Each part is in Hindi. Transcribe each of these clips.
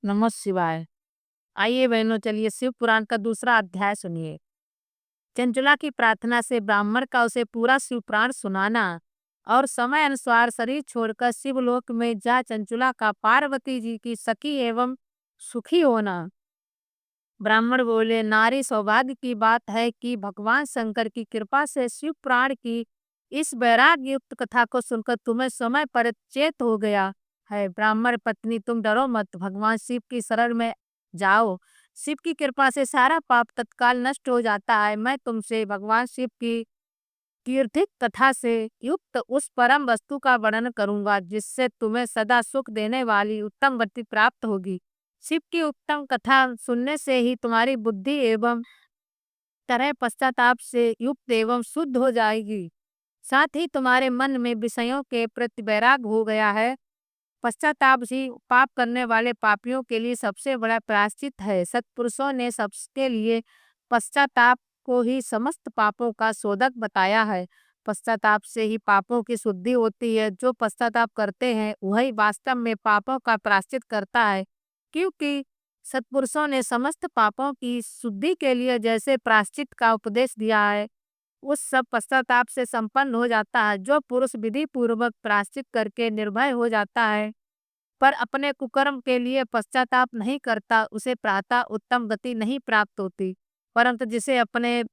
नमः शिवाय। आइए बहनों, चलिए शिव पुराण का दूसरा अध्याय सुनिए। चंचला की प्रार्थना से ब्राह्मण का उसे पूरा शिव पुराण सुनाना और समय अनुसार शरीर छोड़कर शिवलोक में जा चंचला का पार्वती जी की सखी एवं सुखी होना। ब्राह्मण बोले, नारी सौभाग्य की बात है कि भगवान शंकर की कृपा से शिव पुराण की इस वैराग्य युक्त कथा को सुनकर तुम्हें समय पर चेत हो गया है। ब्राह्मण पत्नी, तुम डरो मत, भगवान शिव की शरण में जाओ। शिव की कृपा से सारा पाप तत्काल नष्ट हो जाता है। मैं तुमसे भगवान शिव की कीर्तिक कथा से युक्त उस परम वस्तु का वर्णन करूंगा जिससे तुम्हें सदा सुख देने वाली उत्तम गति प्राप्त होगी। शिव की उत्तम कथा सुनने से ही तुम्हारी बुद्धि एवं तरह पश्चाताप से युक्त एवं शुद्ध हो जाएगी। साथ ही तुम्हारे मन में विषयों के प्रति वैराग हो गया है। पश्चाताप ही पाप करने वाले पापियों के लिए सबसे बड़ा प्रायश्चित है। सत्पुरुषों ने सबके लिए पश्चाताप को ही समस्त पापों का शोधक बताया है। पश्चाताप से ही पापों की शुद्धि होती है। जो पश्चाताप करते हैं वही वास्तव में पापों का प्रायश्चित करता है, क्योंकि सत्पुरुषों ने समस्त पापों की शुद्धि के लिए जैसे प्रायश्चित का उपदेश दिया है, उस सब पश्चाताप से संपन्न हो जाता है। जो पुरुष विधि पूर्वक प्रायश्चित करके निर्भय हो जाता है पर अपने कुकर्म के लिए पश्चाताप नहीं करता, उसे प्रातः उत्तम गति नहीं प्राप्त होती। परंतु जिसे अपने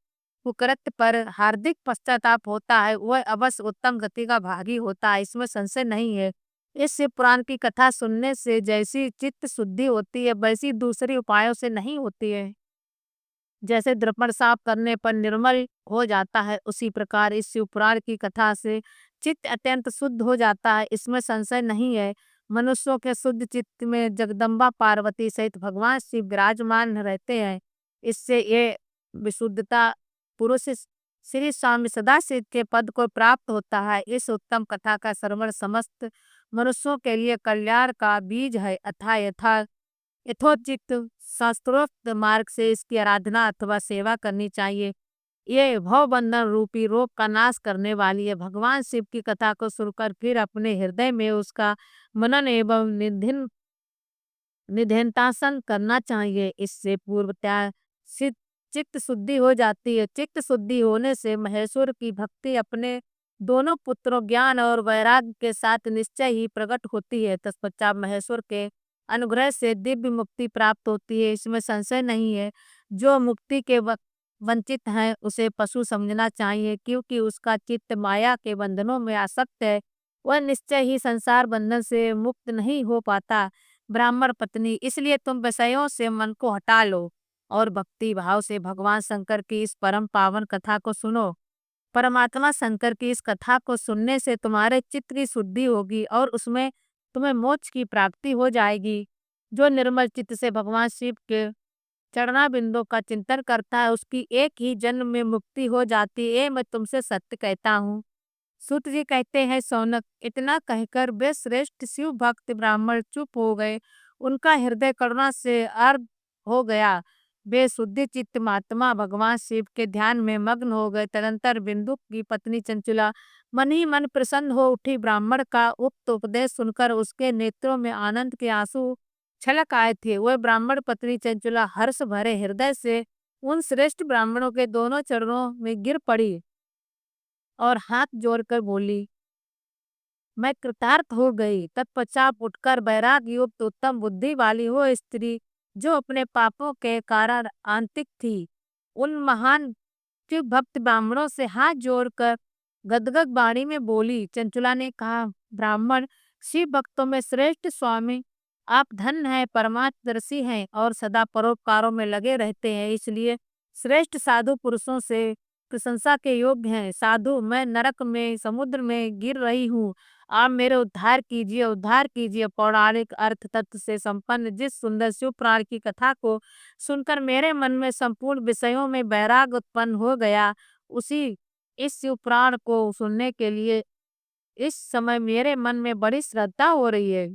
कुकृत्य पर हार्दिक पश्चाताप होता है वह अवश्य उत्तम गति का भागी होता है, इसमें संशय नहीं है। इस शिव पुराण की कथा सुनने से जैसी चित्त शुद्धि होती है वैसी दूसरी उपायों से नहीं होती है। जैसे दर्पण साफ करने पर निर्मल हो जाता है, उसी प्रकार इस शिव पुराण की कथा से चित्त अत्यंत शुद्ध हो जाता है, इसमें संशय नहीं है। मनुष्यों के शुद्ध चित्त में जगदम्बा पार्वती सहित भगवान शिव विराजमान रहते हैं। इससे ये विशुद्धता पुरुष श्री स्वामी सदाशिव के पद को प्राप्त होता है। इस उत्तम कथा का श्रवण समस्त मनुष्यों के लिए कल्याण का बीज है। यथोचित शास्त्रोक्त मार्ग से इसकी आराधना अथवा सेवा करनी चाहिए। ये भवबंधन रूपी रोग का नाश करने वाली है। भगवान शिव की कथा को सुनकर फिर अपने हृदय में उसका मनन एवं निधिध्यासन करना चाहिए। इससे पूर्वतः चित्त शुद्धि हो जाती है। चित्त शुद्धि होने से महेश्वर की भक्ति अपने दोनों पुत्रों ज्ञान और वैराग्य के साथ निश्चय ही प्रकट होती है। तत्पश्चात महेश्वर के अनुग्रह से दिव्य मुक्ति प्राप्त होती है, इसमें संशय नहीं है। जो मुक्ति के वंचित है उसे पशु समझना चाहिए, क्योंकि उसका चित्त माया के बंधनों में आसक्त है। वह निश्चय ही संसार बंधन से मुक्त नहीं हो पाता। ब्राह्मण पत्नी, इसलिए तुम विषयों से मन को हटा लो और भक्ति भाव से भगवान शंकर की इस परम पावन कथा को सुनो। परमात्मा शंकर की इस कथा को सुनने से तुम्हारे चित्त की शुद्धि होगी और उसमें तुम्हें मोक्ष की प्राप्ति हो जाएगी। जो निर्मल चित्त से भगवान शिव के चरणाबिंदों का चिंतन करता है उसकी एक ही जन्म में मुक्ति हो जाती है, ये मैं तुमसे सत्य कहता हूँ। सूत जी कहते हैं, सौनक, इतना कहकर वे श्रेष्ठ शिव भक्त ब्राह्मण चुप हो गए। उनका हृदय करुणा से अर्ध हो गया। वे शुद्धि चित्त महात्मा भगवान शिव के ध्यान में मग्न हो गए। तदंतर बिंदु की पत्नी चंचला मन ही मन प्रसन्न हो उठी। ब्राह्मण का उक्त उपदेश सुनकर उसके नेत्रों में आनंद के आंसू छलक आए थे। वह ब्राह्मण पत्नी चंचला हर्ष भरे हृदय से उन श्रेष्ठ ब्राह्मणों के दोनों चरणों में गिर पड़ी और हाथ जोड़कर बोली, मैं कृतार्थ हो गई। तत्पश्चात उठकर वैराग्य युक्त उत्तम बुद्धि वाली वो स्त्री जो अपने पापों के कारण आंतिक थी, उन महान शिव भक्त ब्राह्मणों से हाथ जोड़कर गदगद वाणी में बोली। चंचला ने कहा, ब्राह्मण, शिव भक्तों में श्रेष्ठ स्वामी आप धन्य हैं, परमात्मदर्शी हैं और सदा परोपकारों में लगे रहते हैं, इसलिए श्रेष्ठ साधु पुरुषों से प्रशंसा के योग्य हैं। साधु, मैं नरक में समुद्र में गिर रही हूँ, आप मेरे उद्धार कीजिए, उद्धार कीजिए। पौराणिक अर्थ तत्व से संपन्न जिस सुंदर शिव पुराण की कथा को सुनकर मेरे मन में संपूर्ण विषयों में वैराग उत्पन्न हो गया, उसी इस शिव पुराण को सुनने के लिए इस समय मेरे मन में बड़ी श्रद्धा हो रही है।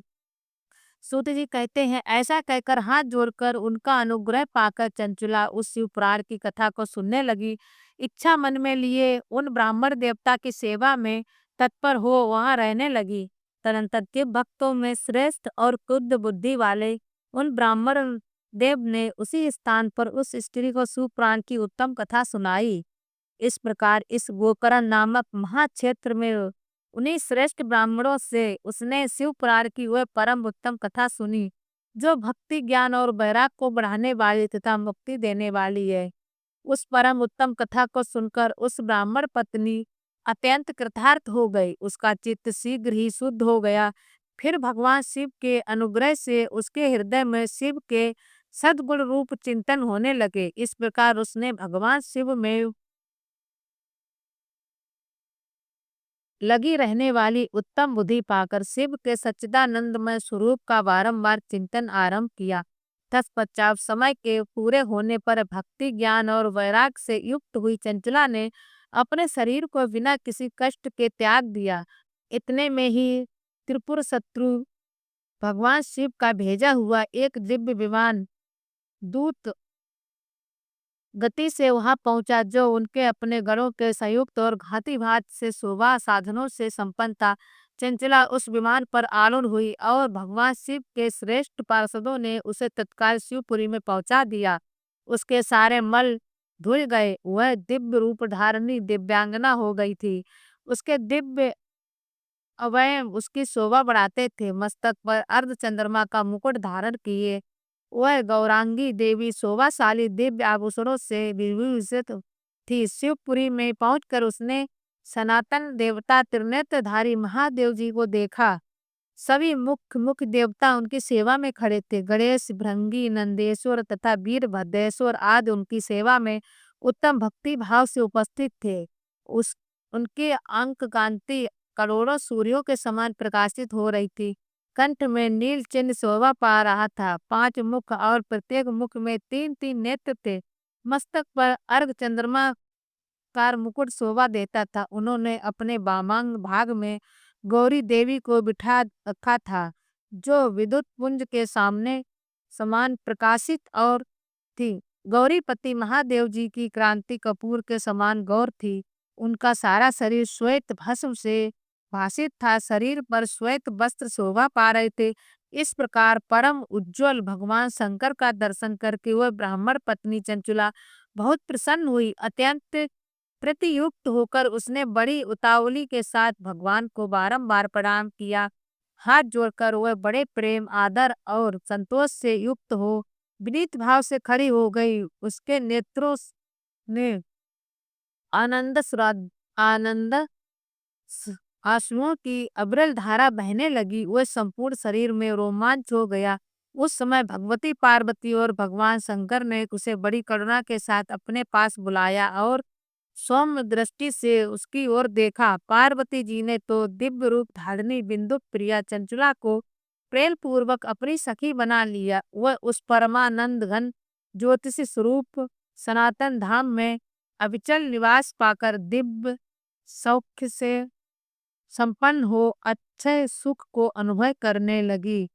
सूत जी कहते हैं, ऐसा कहकर हाथ जोड़कर उनका अनुग्रह पाकर चंचला उस शिव पुराण की कथा को सुनने लगी। इच्छा मन में लिए उन ब्राह्मण देवता की सेवा में तत्पर हो वहां रहने लगी। तदंतर शिव भक्तों में श्रेष्ठ और शुद्ध बुद्धि वाले उन ब्राह्मण देव ने उसी स्थान पर उस स्त्री को शिवपुराण की उत्तम कथा सुनाई। इस प्रकार इस गोकर्ण नामक महाक्षेत्र में उन्हीं श्रेष्ठ ब्राह्मणों से उसने शिवपुराण की वह परम उत्तम कथा सुनी, जो भक्ति ज्ञान और वैराग को बढ़ाने वाली तथा मुक्ति देने वाली है। उस परम उत्तम कथा को सुनकर उस ब्राह्मण पत्नी अत्यंत कृतार्थ हो गई। उसका चित्त शीघ्र ही शुद्ध हो गया। फिर भगवान शिव के अनुग्रह से उसके हृदय में शिव के सद्गुण रूप चिंतन होने लगे। इस प्रकार उसने भगवान शिव में लगी रहने वाली उत्तम बुद्धि पाकर शिव के सच्चिदानंदमय स्वरूप का बारंबार चिंतन आरंभ किया। तत्पश्चात समय के पूरे होने पर भक्ति ज्ञान और वैराग से युक्त हुई चंचला ने अपने शरीर को बिना किसी कष्ट के त्याग दिया। इतने में ही त्रिपुर शत्रु भगवान शिव का भेजा हुआ एक दिव्य विमान दूत गति से वहां पहुंचा, जो उनके अपने गणों के संयुक्त और घाती भात से शोभा साधनों से संपन्न था। चंचला उस विमान पर आरूढ़ हुई और भगवान शिव के श्रेष्ठ पार्षदों ने उसे तत्काल शिवपुरी में पहुंचा दिया। उसके सारे मल धुल गए। वह दिव्य रूप धारणी दिव्यांगना हो गई थी। उसके दिव्य अवयव उसकी शोभा बढ़ाते थे। मस्तक पर अर्धचंद्रमा का मुकुट धारण किए वह गौरांगी देवी शोभाशाली दिव्य आभूषणों से विभूषित थी। शिवपुरी में पहुंचकर उसने सनातन देवता त्रिनेत्रधारी महादेव जी को देखा। सभी मुख्य देवता उनकी सेवा में खड़े थे। गणेश, भृंगी, नंदेश्वर तथा वीरभद्रेश्वर आदि उनकी सेवा में उत्तम भक्ति भाव से उपस्थित थे। उस उनके अंक कांति करोड़ों सूर्यों के समान प्रकाशित हो रही थी। कंठ में नील चिन्ह शोभा पा रहा था। 5 मुख और प्रत्येक मुख में 3-3 नेत्र थे। मस्तक पर अर्घ चंद्रमा कार मुकुट शोभा देता था। उन्होंने अपने वामांग भाग में गौरी देवी को बिठा रखा था, जो विद्युत पुंज के सामने समान प्रकाशित और थी। गौरीपति महादेव जी की क्रांति कपूर के समान गौर थी। उनका सारा शरीर श्वेत भस्म से भासित था। शरीर पर श्वेत वस्त्र शोभा पा रहे थे। इस प्रकार परम उज्ज्वल भगवान शंकर का दर्शन करके वह ब्राह्मण पत्नी चंचुला बहुत प्रसन्न हुई। अत्यंत प्रतियुक्त होकर उसने बड़ी उतावली के साथ भगवान को बारंबार प्रणाम किया। हाथ जोड़कर वह बड़े प्रेम आदर और संतोष से युक्त हो विनीत भाव से खड़ी हो गई। उसके नेत्रों ने आनंद आंसुओं की अविरल धारा बहने लगी। वह संपूर्ण शरीर में रोमांच हो गया। उस समय भगवती पार्वती और भगवान शंकर ने उसे बड़ी करुणा के साथ अपने पास बुलाया और सौम्य दृष्टि से उसकी ओर देखा। पार्वती जी ने तो दिव्य रूप धारणी बिंदु प्रिया चंचुला को प्रेम पूर्वक अपनी सखी बना लिया। वह उस परमानंद घन ज्योतिषी स्वरूप सनातन धाम में अविचल निवास पाकर दिव्य सौख्य से संपन्न हो अच्छे सुख को अनुभव करने लगी।